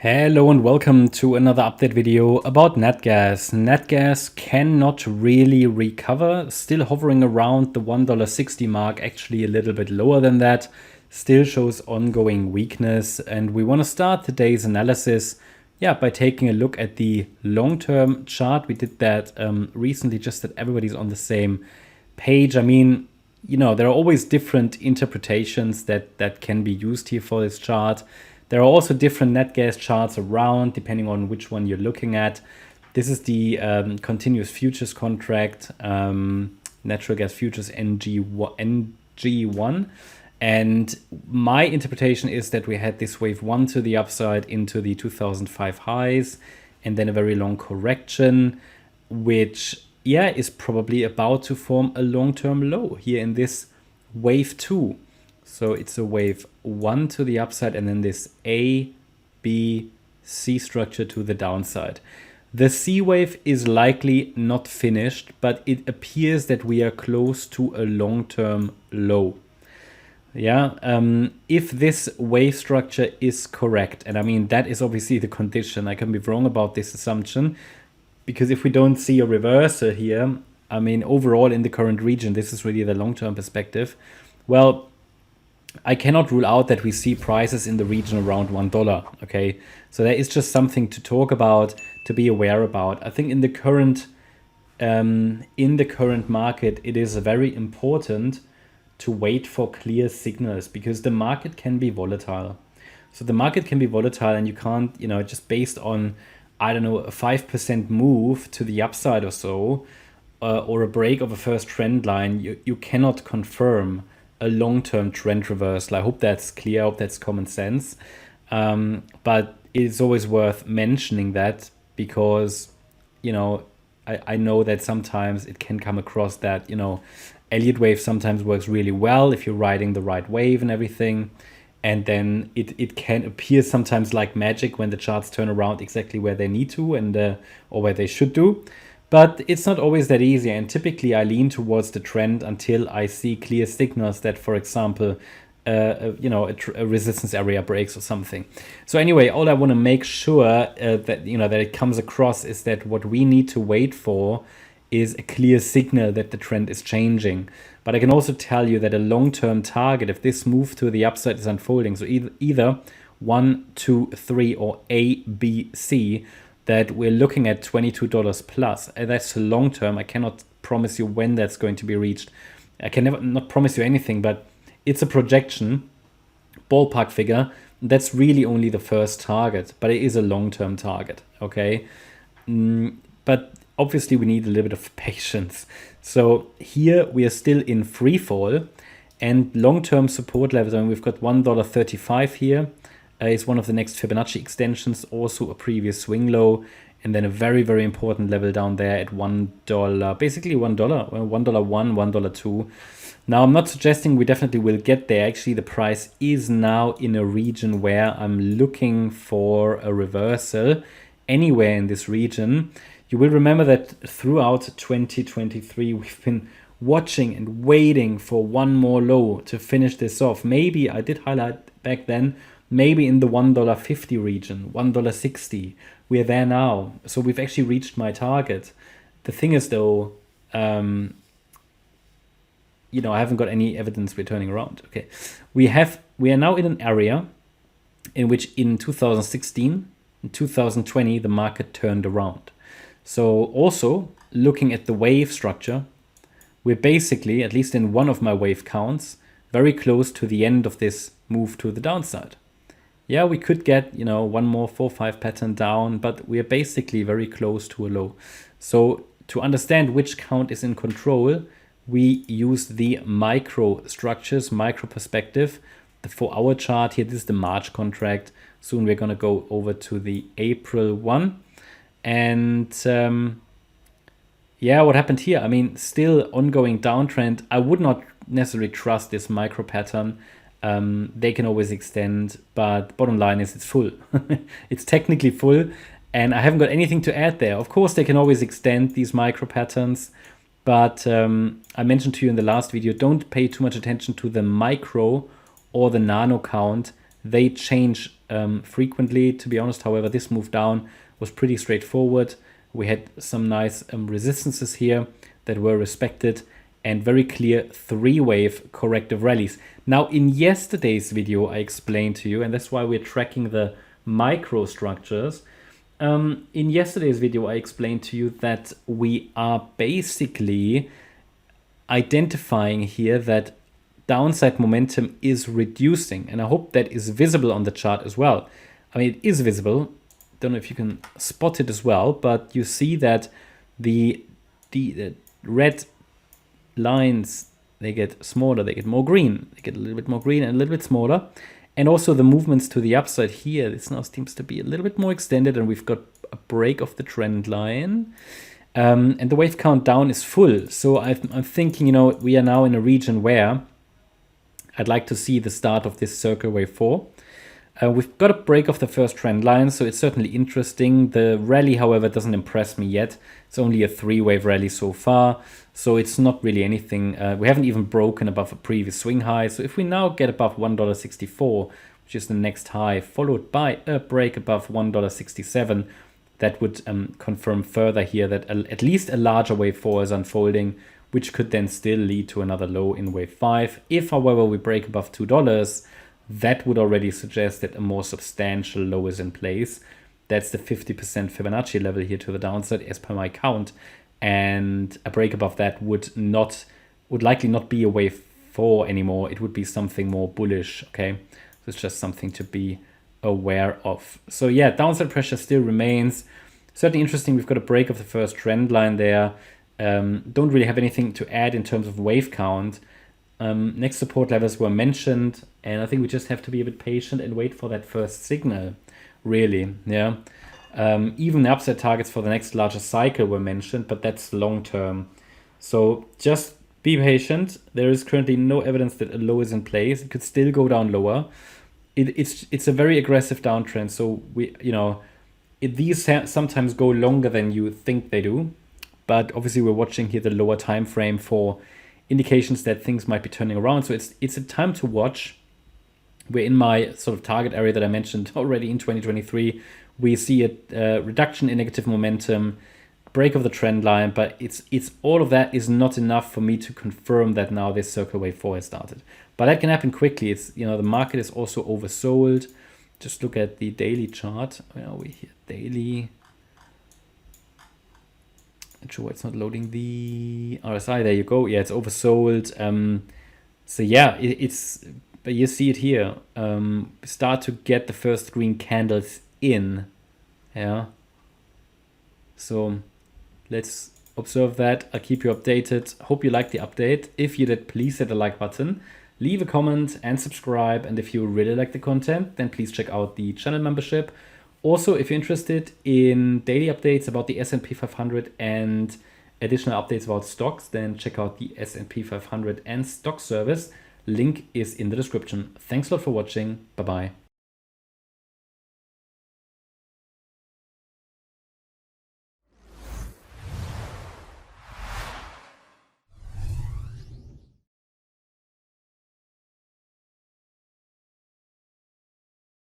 Hello and welcome to another update video about Natgas. Natgas cannot really recover, still hovering around the $1.60 mark, actually a little bit lower than that, still shows ongoing weakness. And we want to start today's analysis by taking a look at the long-term chart. We did that recently just that everybody's on the same page. I mean, there are always different interpretations that can be used here for this chart. There are also different Natgas charts around, depending on which one you're looking at. This is the continuous futures contract, natural gas futures NG1. And my interpretation is that we had this wave 1 to the upside into the 2005 highs, and then a very long correction, which, is probably about to form a long-term low here in this wave 2. So it's a wave 1 to the upside and then this A, B, C structure to the downside. The C wave is likely not finished, but it appears that we are close to a long-term low. If this wave structure is correct, and I mean, that is obviously the condition. I can be wrong about this assumption, because if we don't see a reversal here, I mean, overall in the current region, this is really the long-term perspective. Well, I cannot rule out that we see prices in the region around $1. Okay, so there is just something to talk about, to be aware about. I think in the current market, it is very important to wait for clear signals, because the market can be volatile. So the market can be volatile, and you can't, just based on, I don't know, a 5% move to the upside or so, or a break of a first trend line, you cannot confirm a long-term trend reversal. I hope that's clear. I hope that's common sense. But it's always worth mentioning that, because, I know that sometimes it can come across that, Elliott wave sometimes works really well if you're riding the right wave and everything. And then it can appear sometimes like magic when the charts turn around exactly where they need to and or where they should do. But it's not always that easy, and typically I lean towards the trend until I see clear signals that, for example, a resistance area breaks or something. So anyway, all I want to make sure that it comes across is that what we need to wait for is a clear signal that the trend is changing. But I can also tell you that a long-term target, if this move to the upside is unfolding, so either 1, 2, 3 or A, B, C, that we're looking at $22 plus. That's long term. I cannot promise you when that's going to be reached. I can not promise you anything, but it's a projection, ballpark figure. That's really only the first target, but it is a long-term target, okay? But obviously we need a little bit of patience. So here we are still in free fall, and long-term support levels, and we've got $1.35 here. Is one of the next Fibonacci extensions, also a previous swing low, and then a very, very important level down there at $1, basically $1, $1.01, $1.02. Now, I'm not suggesting we definitely will get there. Actually, the price is now in a region where I'm looking for a reversal anywhere in this region. You will remember that throughout 2023, we've been watching and waiting for one more low to finish this off. Maybe I did highlight back then, maybe in the $1.50 region, $1.60. We're there now. So we've actually reached my target. The thing is, though, I haven't got any evidence we're turning around. Okay, we are now in an area in which in 2016, in 2020, the market turned around. So also looking at the wave structure, we're basically, at least in one of my wave counts, very close to the end of this move to the downside. Yeah, we could get, one more 4-5 pattern down, but we are basically very close to a low. So to understand which count is in control, we use the micro structures, micro perspective. For our chart here, this is the March contract. Soon we're going to go over to the April one. And what happened here? I mean, still ongoing downtrend. I would not necessarily trust this micro pattern. They can always extend, but bottom line is it's full. It's technically full, and I haven't got anything to add there. Of course, they can always extend these micro patterns, but I mentioned to you in the last video, don't pay too much attention to the micro or the nano count. They change frequently, to be honest. However, this move down was pretty straightforward. We had some nice resistances here that were respected, and very clear 3-wave corrective rallies. Now, in yesterday's video, I explained to you, and that's why we're tracking the microstructures. In yesterday's video, I explained to you that we are basically identifying here that downside momentum is reducing, and I hope that is visible on the chart as well. I mean, it is visible. Don't know if you can spot it as well, but you see that the red lines, they get smaller, they get more green, they get a little bit more green and a little bit smaller. And also the movements to the upside here, this now seems to be a little bit more extended, and we've got a break of the trend line. And the wave count down is full. So I'm thinking, you know, we are now in a region where I'd like to see the start of this circle wave 4. We've got a break of the first trend line, so it's certainly interesting. The rally, however, doesn't impress me yet. It's only a 3-wave rally so far, so it's not really anything. We haven't even broken above a previous swing high. So if we now get above $1.64, which is the next high, followed by a break above $1.67, that would confirm further here that at least a larger wave 4 is unfolding, which could then still lead to another low in wave 5. If, however, we break above $2, that would already suggest that a more substantial low is in place. That's the 50% Fibonacci level here to the downside as per my count. And a break above that would likely not be a wave 4 anymore. It would be something more bullish, okay? So it's just something to be aware of. So yeah, downside pressure still remains. Certainly interesting. We've got a break of the first trend line there. Don't really have anything to add in terms of wave count. Next support levels were mentioned, and I think we just have to be a bit patient and wait for that first signal, really. Yeah. Even the upside targets for the next larger cycle were mentioned, but that's long term. So just be patient. There is currently no evidence that a low is in place. It could still go down lower. It's a very aggressive downtrend. So these sometimes go longer than you think they do, but obviously we're watching here the lower time frame for indications that things might be turning around. So it's a time to watch. We're in my sort of target area that I mentioned already in 2023. We see a reduction in negative momentum, break of the trend line, but it's all of that is not enough for me to confirm that now this circle wave 4 has started. But that can happen quickly. It's, you know, the market is also oversold. Just look at the daily chart. Where are we here? Daily. Not sure why it's not loading the RSI. There you go. Yeah, it's oversold. So yeah, but you see it here. Start to get the first green candles in. Yeah. So let's observe that. I'll keep you updated. Hope you liked the update. If you did, please hit the like button, leave a comment and subscribe. And if you really like the content, then please check out the channel membership. Also, if you're interested in daily updates about the S&P 500 and additional updates about stocks, then check out the S&P 500 and stock service. Link is in the description. Thanks a lot for watching. Bye-bye.